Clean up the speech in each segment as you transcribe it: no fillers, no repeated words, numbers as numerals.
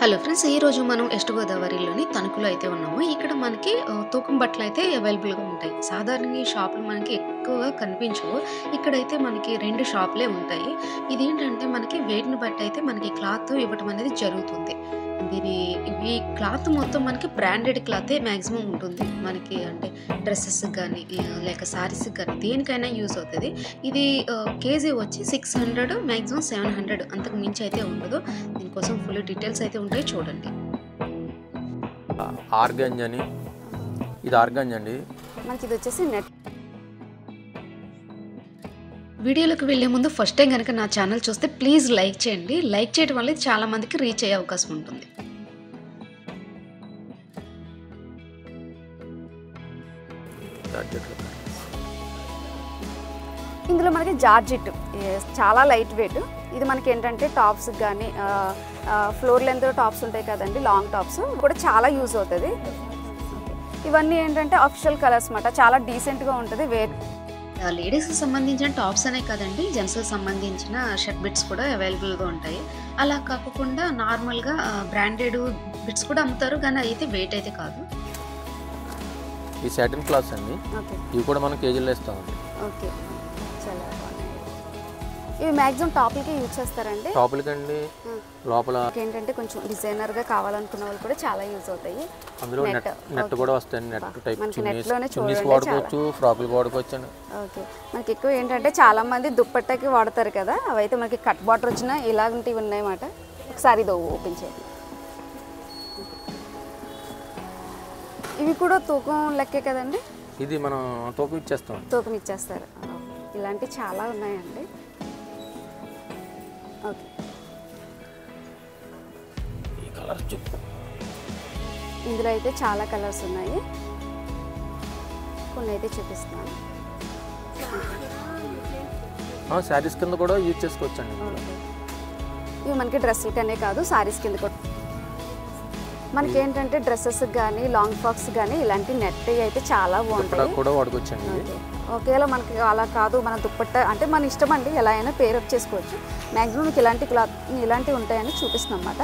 Hello friends, ఈరోజు మనం west గోదావరిలోని తణుకులో అయితే ఉన్నాము. ఇక్కడ మనకి తూకం బట్టలు అయితే అవైలబుల్గా ఉంటాయి. సాధారణంగా ఈ షాపులు మనకి ఎక్కువగా కనిపించవు. ఇక్కడైతే మనకి 2 షాపులే ఉంటాయి. ఇదేంటంటే మనకి వెయిట్‌ని బట్టి అయితే మనకి క్లాత్ ఇవ్వటం అనేది జరుగుతుంది. ఇవి క్లాత్ మొత్తం మనకి బ్రాండెడ్ క్లాతే మ్యాక్సిమం ఉంటుంది. మనకి అంటే డ్రెస్సెస్‌కి గానీ లేక శారీస్‌కి గానీ దేనికైనా యూజ్ అవుతది. ఇది కేజీ వచ్చి 600 మ్యాక్సిమం 700 అంతకు మించి అయితే ఉండదు. దీనికోసం ఫుల్ డీటెయిల్స్ అయితే ఉంటాయి, చూడండి. ఆర్గంజ్ అని, ఇది ఆర్గంజ్ అండి. మనకి ఇది వచ్చేసి నెట్. వీడియోలోకి వెళ్ళే ముందు ఫస్ట్ టైం కనుక నా ఛానల్ చూస్తే ప్లీజ్ లైక్ చేయండి. లైక్ చేయడం వల్ల ఇది చాలా మందికి రీచ్ అయ్యే అవకాశం ఉంటుంది. ఇందులో మనకి జార్జెట్ చాలా లైట్ వెయిట్. ఇది మనకి ఏంటంటే టాప్స్ కానీ ఫ్లోర్ లెంత్ టాప్స్ ఉంటాయి కదండి, లాంగ్ టాప్స్ కూడా చాలా యూజ్ అవుతుంది. ఇవన్నీ ఏంటంటే అఫిషియల్ కలర్స్ అన్నమాట. చాలా డీసెంట్గా ఉంటుంది. లేడీస్కి సంబంధించిన టాప్స్ అనే కదండి, జెంట్స్కి సంబంధించిన షర్ట్ బిట్స్ కూడా అవైలబుల్గా ఉంటాయి. అలా కాకుండా నార్మల్గా బ్రాండెడ్ బిట్స్ కూడా అమ్ముతారు, కానీ అయితే వెయిట్ అయితే కాదు. ఈ సాటిన్ క్లాత్స్ అండి. ఇవి కూడా మనం కేజీలో ఇస్తామండి. ఓకే, చాలా బాగున్నాయి. ఇవి మ్యాక్సిమం టాపులకి యూజ్ చేస్తారండి. టాపులకండి లోపల ఏంటంటే కొంచెం డిజైనర్గా కావాలనుకున్న వాళ్ళు కూడా చాలా యూజ్ అవుతాయి. అందులో నెట్ కూడా వస్తాయండి. నెట్ టైప్ నెట్లోనే చున్నీస్ వాడుకోవచ్చు, ఫ్రాకులు వాడుకోవచ్చు అండి. ఓకే, మనకి ఎక్కువ ఏంటంటే చాలా మంది దుప్పట్టకి వాడతారు కదా, అవైతే మనకి కట్ బార్డర్ వచ్చినా ఇలాంటివి ఉన్నాయన్నమాట. ఒకసారి ఇది ఓపెన్ చేయండి. ఇవి కూడా తూకం లెక్కే కదండి. ఇది మనం తూకం ఇచ్చేస్తాం. తూకం ఇచ్చేస్తారు. ఇలాంటివి చాలా ఉన్నాయండి. ఓకే, ఈ కలర్ ఇందులో అయితే చాలా కలర్స్ ఉన్నాయి. కొన్ని అయితే చూపిస్తున్నాను. శారీస్ కింద కూడా యూజ్ చేసుకోవచ్చండి. ఇవి మనకి డ్రెస్సులకనే కాదు, శారీస్ కింద కూడా. మనకి ఏంటంటే డ్రెస్సెస్ కానీ లాంగ్ ఫ్రాక్స్ కానీ ఇలాంటి నెట్ అయితే చాలా బాగుంటాయి, కూడా వాడుకోవచ్చండి. ఒకేలా మనకి అలా కాదు, మన దుప్పట్ట అంటే మన ఇష్టం అండి, ఎలా అయినా పేరప్ చేసుకోవచ్చు. మ్యాక్సిమం మీకు ఇలాంటి క్లాత్ ఇలాంటివి ఉంటాయని చూపిస్తున్నాం అన్నమాట.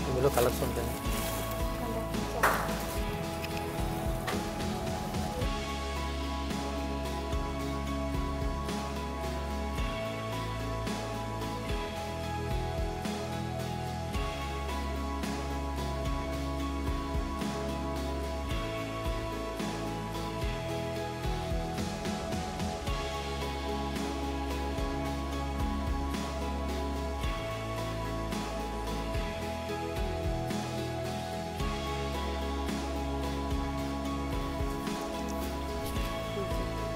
ఇందులో కలర్స్ ఉంటాయి.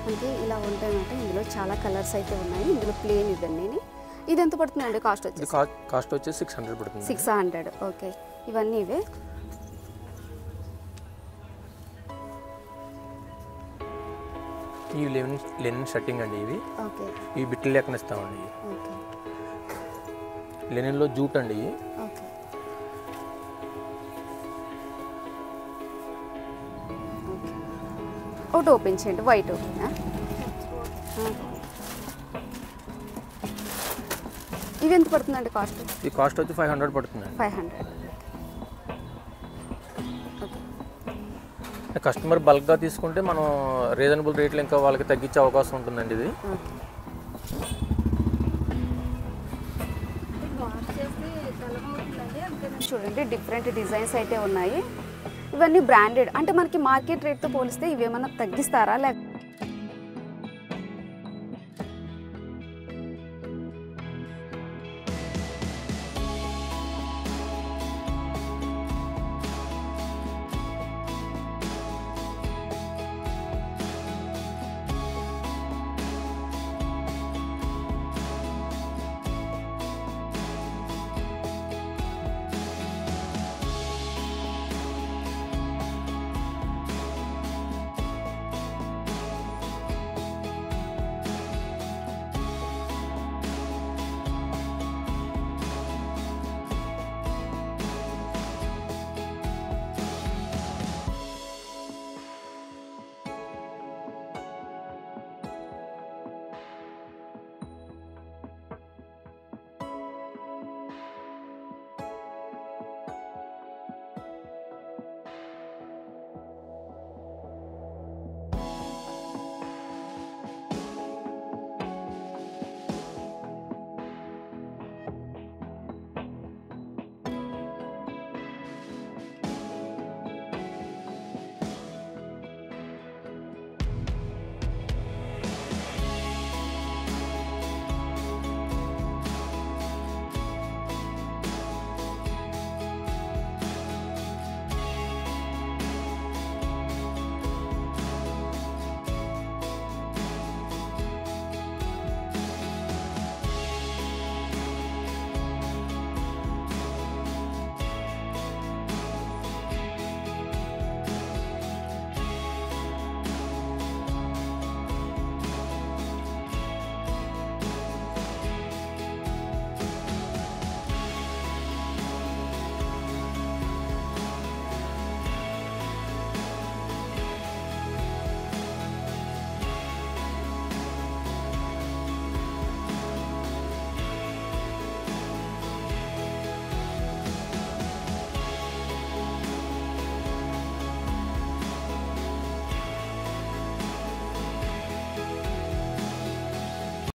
మనకి ఇలా ఉంటాయన్నమాట. ఇందులో చాలా కలర్స్ అయితే ఉన్నాయి. ఇందులో ప్లేన్ ఇవన్నీ. ఇది ఎంత పడుతుందండి కాస్ట్ వచ్చేసి? కాస్ట్ వచ్చేసి 600 పడుతుంది. 600. ఓకే, ఇవన్నీ ఇవే. ఇవి లెనిన్ షర్టింగ్ అండి. ఇవి ఓకే, ఇవి బిట్లు లెక్కన ఇస్తామండి. ఓకే, లెనిన్లో జూట్ అండి. ఓకే, ఒకటి ఓపెన్ చేయండి. White open. ఇవి ఎంత పడుతుందండి కాస్ట్? ఈ కాస్ట్ వచ్చి 500 పడుతుందండి. 500. కస్టమర్ బల్క్గా తీసుకుంటే మనం రీజనబుల్ రేట్లు ఇంకా వాళ్ళకి తగ్గించే అవకాశం ఉంటుందండి. ఇది చూడండి, డిఫరెంట్ డిజైన్స్ అయితే ఉన్నాయి. ఇవన్నీ బ్రాండెడ్ అంటే మనకి మార్కెట్ రేట్తో పోలిస్తే ఇవేమన్నా తగ్గిస్తారా లేక